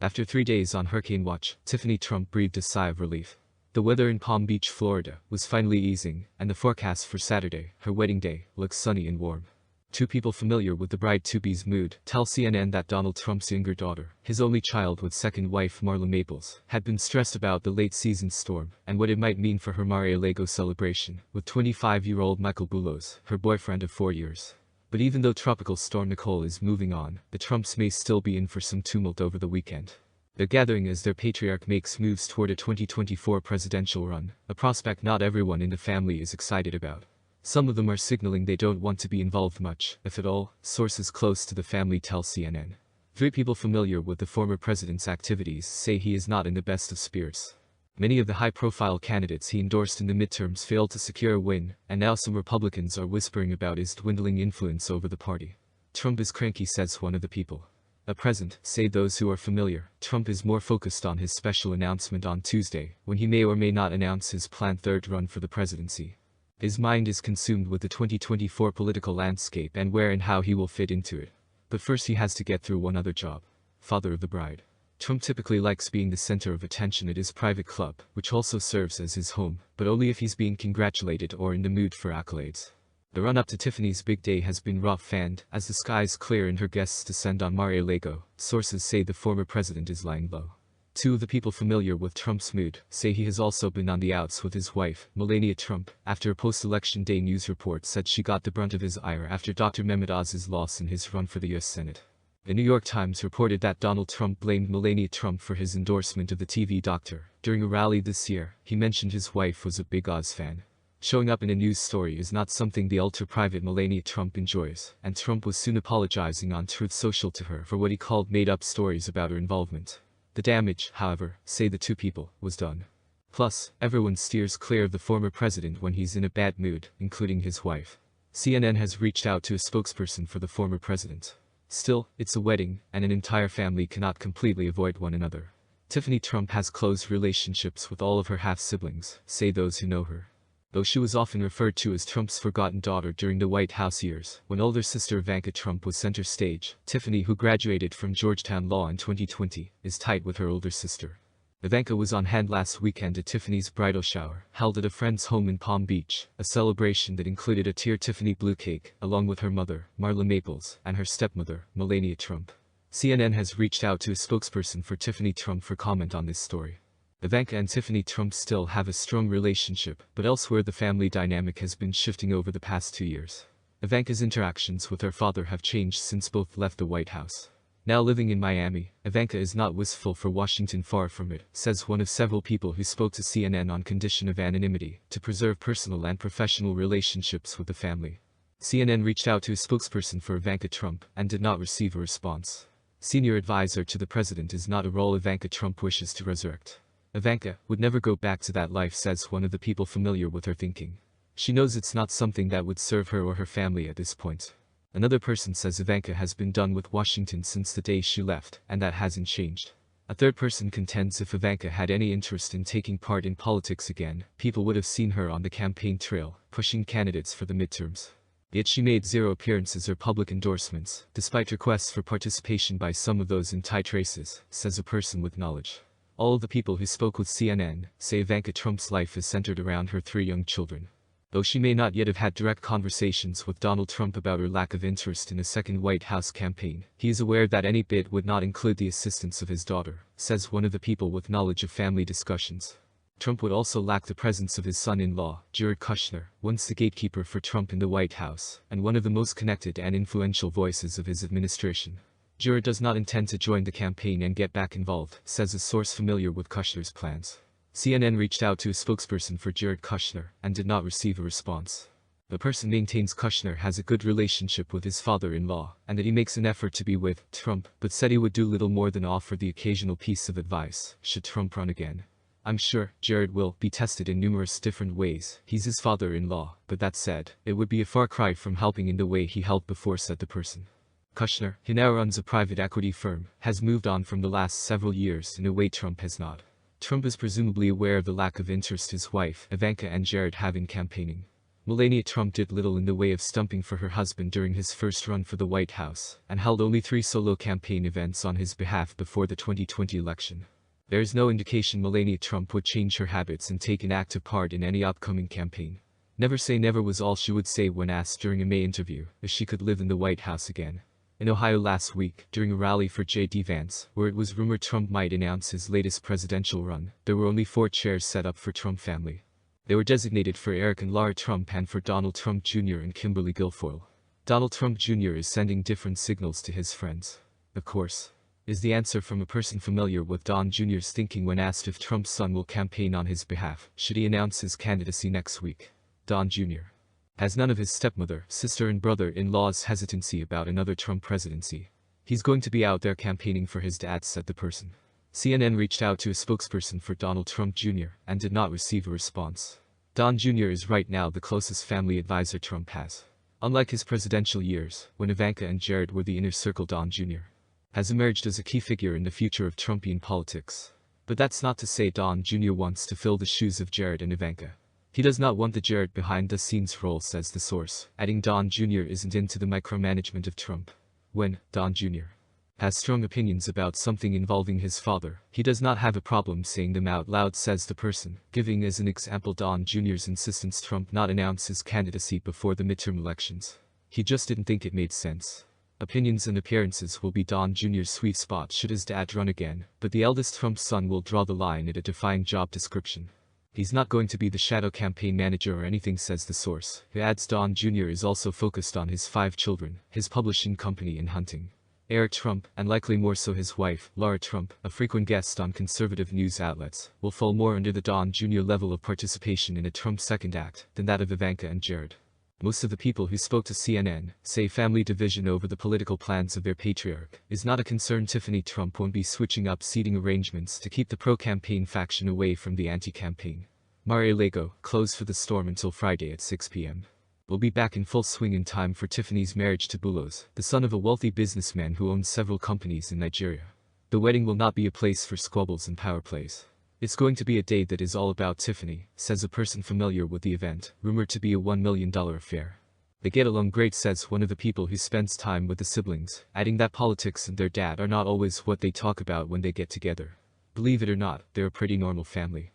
After 3 days on hurricane watch, Tiffany Trump breathed a sigh of relief. The weather in Palm Beach, Florida, was finally easing, and the forecast for Saturday, her wedding day, looks sunny and warm. Two people familiar with the bride-to-be's mood tell CNN that Donald Trump's younger daughter, his only child with second wife Marla Maples, had been stressed about the late-season storm and what it might mean for her Mar-a-Lago celebration with 25-year-old Michael Boulos, her boyfriend of 4 years. But even though Tropical Storm Nicole is moving on, the Trumps may still be in for some tumult over the weekend. They're gathering as their patriarch makes moves toward a 2024 presidential run, a prospect not everyone in the family is excited about. Some of them are signaling they don't want to be involved much, if at all, sources close to the family tell CNN. 3 people familiar with the former president's activities say he is not in the best of spirits. Many of the high-profile candidates he endorsed in the midterms failed to secure a win, and now some Republicans are whispering about his dwindling influence over the party. Trump is cranky, says one of the people. At present, say those who are familiar, Trump is more focused on his special announcement on Tuesday, when he may or may not announce his planned third run for the presidency. His mind is consumed with the 2024 political landscape and where and how he will fit into it. But first he has to get through one other job. Father of the bride. Trump typically likes being the center of attention at his private club, which also serves as his home, but only if he's being congratulated or in the mood for accolades. The run-up to Tiffany's big day has been rough and, as the skies clear and her guests descend on Mar-a-Lago, sources say the former president is lying low. 2 of the people familiar with Trump's mood say he has also been on the outs with his wife, Melania Trump, after a post-election day news report said she got the brunt of his ire after Dr. Mehmet Oz's loss in his run for the U.S. Senate. The New York Times reported that Donald Trump blamed Melania Trump for his endorsement of the TV doctor. During a rally this year, he mentioned his wife was a big Oz fan. Showing up in a news story is not something the ultra-private Melania Trump enjoys, and Trump was soon apologizing on Truth Social to her for what he called made-up stories about her involvement. The damage, however, say the 2 people, was done. Plus, everyone steers clear of the former president when he's in a bad mood, including his wife. CNN has reached out to a spokesperson for the former president. Still, it's a wedding, and an entire family cannot completely avoid one another. Tiffany Trump has close relationships with all of her half-siblings, say those who know her. Though she was often referred to as Trump's forgotten daughter during the White House years, when older sister Ivanka Trump was center stage, Tiffany, who graduated from Georgetown Law in 2020, is tight with her older sister. Ivanka was on hand last weekend at Tiffany's bridal shower, held at a friend's home in Palm Beach, a celebration that included a tier Tiffany blue cake, along with her mother, Marla Maples, and her stepmother, Melania Trump. CNN has reached out to a spokesperson for Tiffany Trump for comment on this story. Ivanka and Tiffany Trump still have a strong relationship, but elsewhere the family dynamic has been shifting over the past 2 years. Ivanka's interactions with her father have changed since both left the White House. Now living in Miami, Ivanka is not wistful for Washington, far from it, says one of several people who spoke to CNN on condition of anonymity, to preserve personal and professional relationships with the family. CNN reached out to a spokesperson for Ivanka Trump and did not receive a response. Senior advisor to the president is not a role Ivanka Trump wishes to resurrect. Ivanka would never go back to that life, says one of the people familiar with her thinking. She knows it's not something that would serve her or her family at this point. Another person says Ivanka has been done with Washington since the day she left, and that hasn't changed. A third person contends if Ivanka had any interest in taking part in politics again, people would have seen her on the campaign trail, pushing candidates for the midterms. Yet she made 0 appearances or public endorsements, despite requests for participation by some of those in tight races, says a person with knowledge. All of the people who spoke with CNN say Ivanka Trump's life is centered around her 3 young children. Though she may not yet have had direct conversations with Donald Trump about her lack of interest in a second White House campaign, he is aware that any bid would not include the assistance of his daughter, says one of the people with knowledge of family discussions. Trump would also lack the presence of his son-in-law, Jared Kushner, once the gatekeeper for Trump in the White House, and one of the most connected and influential voices of his administration. Jared does not intend to join the campaign and get back involved, says a source familiar with Kushner's plans. CNN reached out to a spokesperson for Jared Kushner and did not receive a response. The person maintains Kushner has a good relationship with his father-in-law and that he makes an effort to be with Trump, but said he would do little more than offer the occasional piece of advice should Trump run again. I'm sure Jared will be tested in numerous different ways. He's his father-in-law, but that said, it would be a far cry from helping in the way he helped before, said the person. Kushner, who now runs a private equity firm, has moved on from the last several years in a way Trump has not. Trump is presumably aware of the lack of interest his wife, Ivanka, and Jared have in campaigning. Melania Trump did little in the way of stumping for her husband during his first run for the White House, and held only 3 solo campaign events on his behalf before the 2020 election. There is no indication Melania Trump would change her habits and take an active part in any upcoming campaign. Never say never was all she would say when asked during a May interview if she could live in the White House again. In Ohio last week, during a rally for J.D. Vance, where it was rumored Trump might announce his latest presidential run, there were only 4 chairs set up for Trump family. They were designated for Eric and Lara Trump and for Donald Trump Jr. and Kimberly Guilfoyle. Donald Trump Jr. is sending different signals to his friends. Of course, is the answer from a person familiar with Don Jr.'s thinking when asked if Trump's son will campaign on his behalf, should he announce his candidacy next week. Don Jr. has none of his stepmother, sister and brother-in-law's hesitancy about another Trump presidency. He's going to be out there campaigning for his dad, said the person. CNN reached out to a spokesperson for Donald Trump Jr. and did not receive a response. Don Jr. is right now the closest family advisor Trump has. Unlike his presidential years, when Ivanka and Jared were the inner circle, Don Jr. has emerged as a key figure in the future of Trumpian politics. But that's not to say Don Jr. wants to fill the shoes of Jared and Ivanka. He does not want the Jared behind-the-scenes role, says the source, adding Don Jr. isn't into the micromanagement of Trump. When Don Jr. has strong opinions about something involving his father, he does not have a problem saying them out loud, says the person, giving as an example Don Jr.'s insistence Trump not announce his candidacy before the midterm elections. He just didn't think it made sense. Opinions and appearances will be Don Jr.'s sweet spot should his dad run again, but the eldest Trump son will draw the line at a defined job description. He's not going to be the shadow campaign manager or anything, says the source, who adds Don Jr. is also focused on his 5 children, his publishing company and hunting. Eric Trump, and likely more so his wife, Lara Trump, a frequent guest on conservative news outlets, will fall more under the Don Jr. level of participation in a Trump second act than that of Ivanka and Jared. Most of the people who spoke to CNN say family division over the political plans of their patriarch is not a concern. Tiffany Trump won't be switching up seating arrangements to keep the pro-campaign faction away from the anti-campaign. Mar-a-Lago, closed for the storm until Friday at 6 p.m. will be back in full swing in time for Tiffany's marriage to Boulos, the son of a wealthy businessman who owns several companies in Nigeria. The wedding will not be a place for squabbles and power plays. It's going to be a day that is all about Tiffany, says a person familiar with the event, rumored to be a $1 million affair. They get along great, says one of the people who spends time with the siblings, adding that politics and their dad are not always what they talk about when they get together. Believe it or not, they're a pretty normal family.